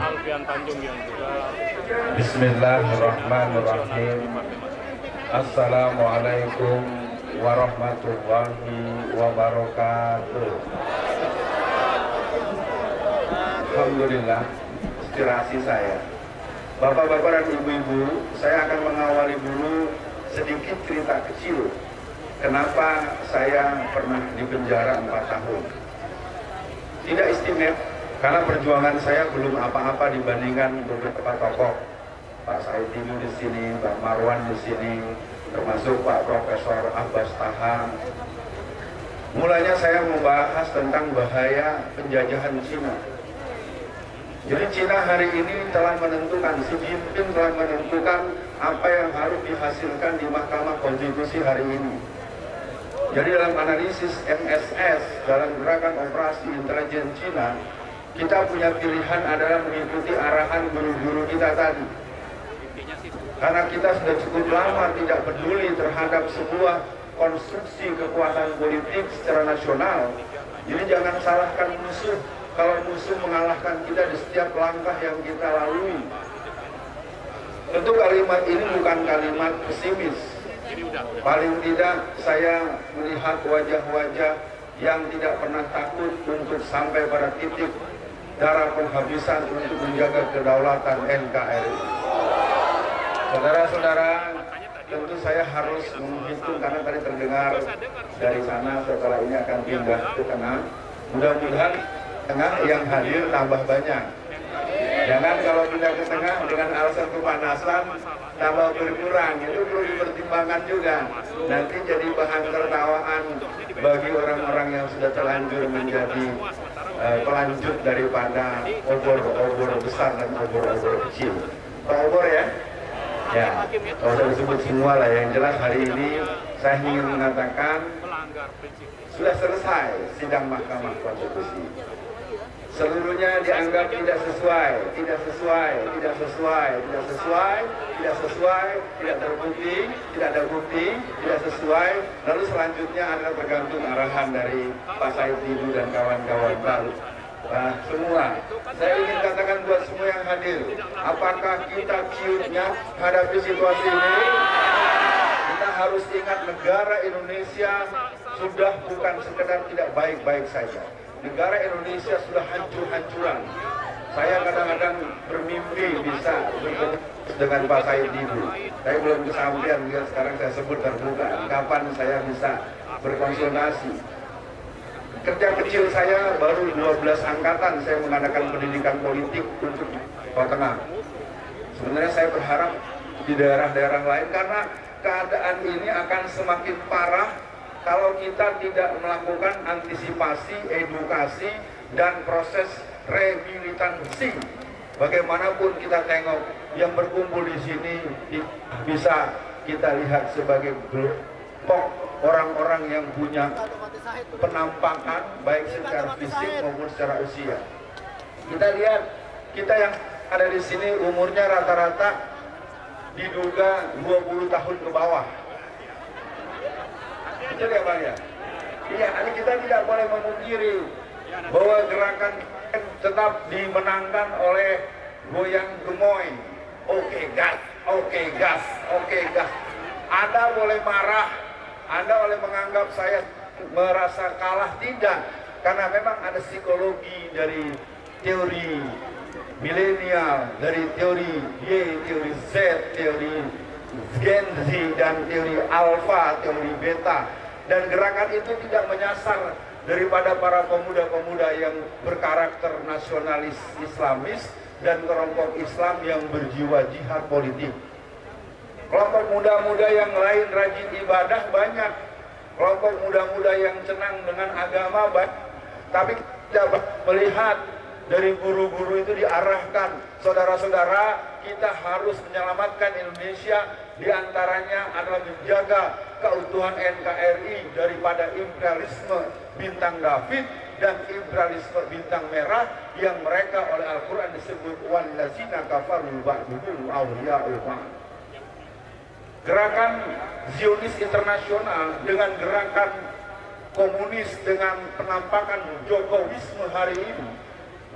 Alfian Tanjung yang juga Bismillahirrahmanirrahim. Assalamualaikum warahmatullahi wabarakatuh. Alhamdulillah, inspirasi saya. Bapak-bapak dan ibu-ibu, saya akan mengawali dulu sedikit cerita kecil. Kenapa saya pernah di penjara 4 tahun. Tidak istimewa, karena perjuangan saya belum apa-apa dibandingkan beberapa tokoh. Pak Said Didu di sini, Pak Marwan di sini, termasuk Pak Profesor Abbas Taha. Mulanya saya membahas tentang bahaya penjajahan Cina. Jadi Cina hari ini telah menentukan, Xi Jinping telah menentukan apa yang harus dihasilkan di Mahkamah Konstitusi hari ini. Jadi dalam analisis MSS, dalam gerakan operasi intelijen Cina, kita punya pilihan adalah mengikuti arahan guru-guru kita tadi. Karena kita sudah cukup lama tidak peduli terhadap sebuah konstruksi kekuatan politik secara nasional. Jadi jangan salahkan musuh kalau musuh mengalahkan kita di setiap langkah yang kita lalui. Tentu kalimat ini bukan kalimat pesimis. Paling tidak saya melihat wajah-wajah yang tidak pernah takut untuk sampai pada titik darah penghabisan untuk menjaga kedaulatan NKRI. Saudara-saudara, tentu saya harus menghitung karena tadi terdengar dari sana setelah ini akan pindah ke tengah. Mudah-mudahan tengah yang hadir tambah banyak. Jangan kalau pindah ke tengah dengan alasan kepanasan tambah berkurang, itu perlu dipertimbangkan juga. Nanti jadi bahan tertawaan bagi orang-orang yang sudah terlanjur menjadi pelanjut daripada obor-obor besar dan obor-obor kecil. Obor ya? Ya, kalau saya disebut semua lah. Yang jelas hari ini saya ingin mengatakan sudah selesai sidang Mahkamah Konstitusi. Seluruhnya dianggap tidak sesuai, tidak sesuai, tidak sesuai, tidak sesuai, tidak sesuai, tidak terbukti, tidak ada bukti, tidak sesuai. Lalu selanjutnya adalah tergantung arahan dari Pak Said Didu dan kawan-kawan baru. Nah, semua, saya ingin katakan buat semua yang hadir, apakah kita ciutnya hadapi situasi ini? Kita harus ingat negara Indonesia sudah bukan sekedar tidak baik-baik saja. Negara Indonesia sudah hancur-hancuran. Saya kadang-kadang bermimpi bisa bertemu dengan Pak Said Didu. Saya belum kesampaian, sekarang saya sebut terbuka. Kapan saya bisa berkonsultasi? Kerja kecil saya baru 12 angkatan saya mengadakan pendidikan politik untuk Jawa Tengah. Sebenarnya saya berharap di daerah-daerah lain karena keadaan ini akan semakin parah kalau kita tidak melakukan antisipasi, edukasi, dan proses rehabilitasi. Bagaimanapun kita tengok yang berkumpul di sini bisa kita lihat sebagai kelompok orang-orang yang punya penampakan baik secara fisik maupun secara usia. Kita lihat, kita yang ada di sini umurnya rata-rata diduga 20 tahun ke bawah. Betul ya Bang ya? Iya, kita tidak boleh memungkiri bahwa gerakan tetap dimenangkan oleh goyang gemoy. Oke gas, oke gas, oke gas. Anda boleh marah, Anda boleh menganggap saya merasa kalah, tidak. Karena memang ada psikologi dari teori milenial, dari teori Y, teori Z, teori Gen Z, dan teori Alpha, teori Beta. Dan gerakan itu tidak menyasar daripada para pemuda-pemuda yang berkarakter nasionalis Islamis dan kelompok Islam yang berjiwa jihad politik. Kelompok muda-muda yang lain rajin ibadah banyak. Kelompok muda-muda yang senang dengan agama banyak. Tapi tidak melihat dari guru-guru itu diarahkan, saudara-saudara, kita harus menyelamatkan Indonesia, diantaranya adalah menjaga keutuhan NKRI daripada imperialisme bintang David dan imperialisme bintang merah yang mereka oleh Al-Quran disebut wallazina kafaru ba'duhum awliya'u ba'd. Gerakan Zionis internasional dengan gerakan komunis dengan penampakan Jokowisme hari ini.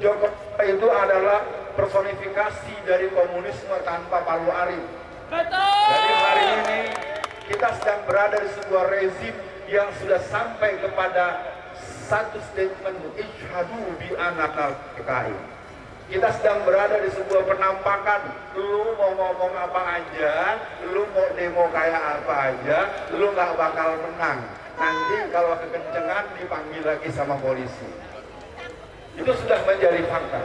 Jokowi itu adalah personifikasi dari komunisme tanpa palu arit. Betul. Jadi hari ini kita sedang berada di sebuah rezim yang sudah sampai kepada satu statement isyhadu bi anna PKI. Kita sedang berada di sebuah penampakan, lu mau ngomong apa aja, lu mau demo kayak apa aja, lu nggak bakal menang. Nanti kalau kekencengan dipanggil lagi sama polisi. Itu sudah menjadi fakta.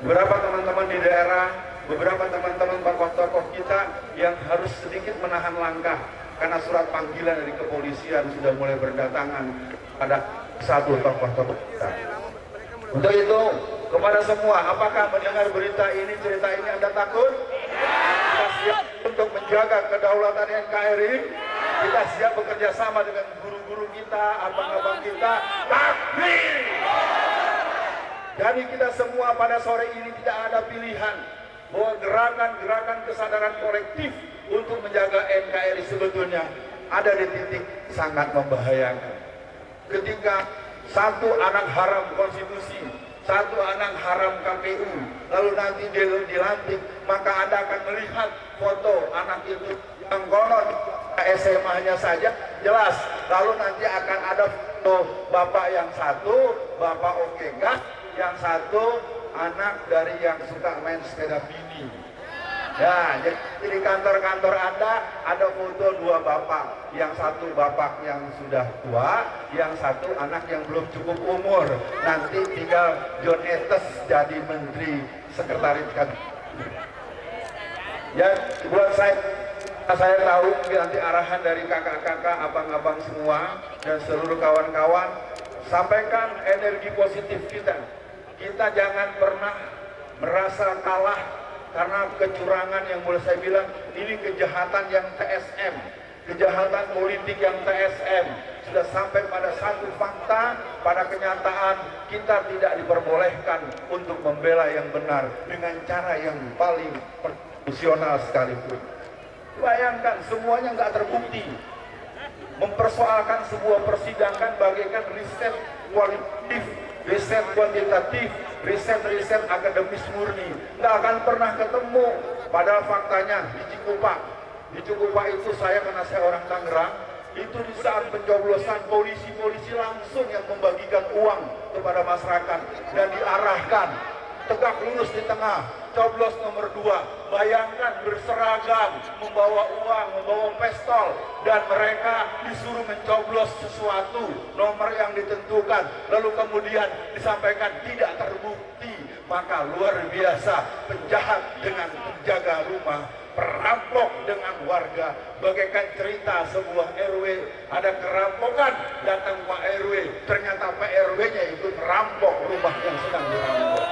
Beberapa teman-teman di daerah, beberapa teman-teman tokoh-tokoh kita yang harus sedikit menahan langkah karena surat panggilan dari kepolisian sudah mulai berdatangan pada satu tokoh-tokoh kita. Untuk itu, kepada semua, apakah mendengar berita ini, cerita ini Anda takut? Kita siap untuk menjaga kedaulatan NKRI. Kita siap bekerja sama dengan guru-guru kita, abang-abang kita. Takbir! Jadi kita semua pada sore ini tidak ada pilihan bahwa gerakan-gerakan kesadaran kolektif untuk menjaga NKRI sebetulnya ada di titik sangat membahayakan. Ketika satu anak haram konstitusi, satu anak haram KPU, lalu nanti dia dilantik, maka Anda akan melihat foto anak itu yang konon SMA-nya saja jelas, lalu nanti akan ada foto bapak yang satu, bapak oke gas, yang satu anak dari yang suka main sepeda mini. Ya, jadi di kantor-kantor Anda ada foto dua bapak, yang satu bapak yang sudah tua, yang satu anak yang belum cukup umur. Nanti tinggal John Etes jadi menteri sekretaris kabinet. Ya, buat saya tahu nanti arahan dari kakak-kakak, abang-abang semua dan seluruh kawan-kawan, sampaikan energi positif kita. Kita jangan pernah merasa kalah karena kecurangan yang boleh saya bilang ini kejahatan yang TSM, kejahatan politik yang TSM. Sudah sampai pada satu fakta, pada kenyataan kita tidak diperbolehkan untuk membela yang benar dengan cara yang paling profesional sekalipun. Bayangkan semuanya nggak terbukti. Mempersoalkan sebuah persidangan bagaikan riset kualitatif, riset kuantitatif, riset akademis murni, nggak akan pernah ketemu. Padahal faktanya di Cikupa itu saya, karena saya orang Tangerang, itu di saat pencoblosan polisi langsung yang membagikan uang kepada masyarakat dan diarahkan tegak lurus di tengah, coblos nomor 2. Bayangkan berseragam, membawa uang, membawa pistol, dan mereka disuruh mencoblos sesuatu nomor yang ditentukan, lalu kemudian disampaikan tidak terbukti. Maka luar biasa, penjahat dengan penjaga rumah, perampok dengan warga, bagaikan cerita sebuah RW, ada kerampokan, datang Pak RW, ternyata Pak RW-nya itu merampok rumah yang sedang dirampok.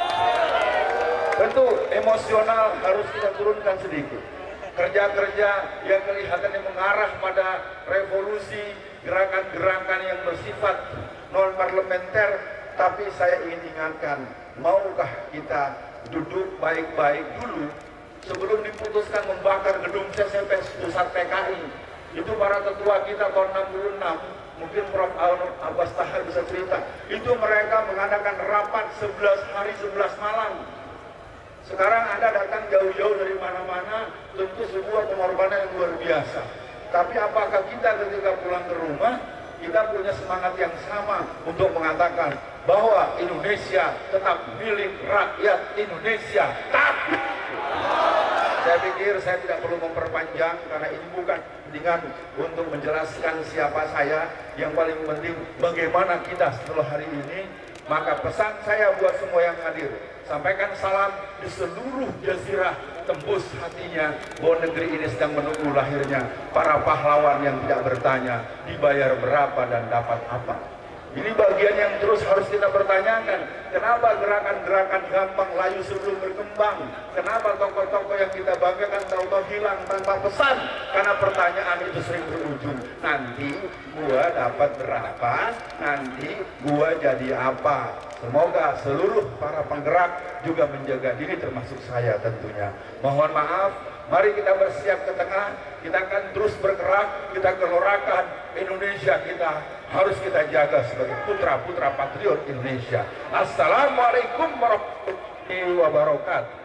Tentu emosional harus kita turunkan sedikit. Kerja-kerja yang kelihatannya mengarah pada revolusi, gerakan-gerakan yang bersifat non-parlementer, tapi saya ingin ingatkan, maukah kita duduk baik-baik dulu sebelum diputuskan membakar gedung CCP pusat PKI. Itu para tetua kita tahun 66, mungkin Prof. Abbas Tahar bisa cerita, itu mereka mengadakan rapat 11 hari 11 malam. Sekarang Anda datang jauh-jauh dari mana-mana, tentu sebuah pengorbanan yang luar biasa. Tapi apakah kita ketika pulang ke rumah, kita punya semangat yang sama untuk mengatakan bahwa Indonesia tetap milik rakyat Indonesia. Tapi saya pikir saya tidak perlu memperpanjang karena ini bukan dengan untuk menjelaskan siapa saya. Yang paling penting bagaimana kita setelah hari ini. Maka pesan saya buat semua yang hadir, sampaikan salam di seluruh jazirah, tembus hatinya bahwa negeri ini sedang menunggu lahirnya para pahlawan yang tidak bertanya dibayar berapa dan dapat apa. Ini bagian yang terus harus kita pertanyakan. Kenapa gerakan-gerakan gampang layu sebelum berkembang? Kenapa tokoh-tokoh yang kita banggakan tahu-tahu hilang tanpa pesan? Karena pertanyaan itu sering berujung, nanti gua dapat berapa? Nanti gua jadi apa? Semoga seluruh para penggerak juga menjaga diri, termasuk saya tentunya. Mohon maaf, mari kita bersiap ke tengah. Kita akan terus bergerak, kita gelorakan Indonesia kita. Harus kita jaga sebagai putra-putra patriot Indonesia. Assalamualaikum warahmatullahi wabarakatuh.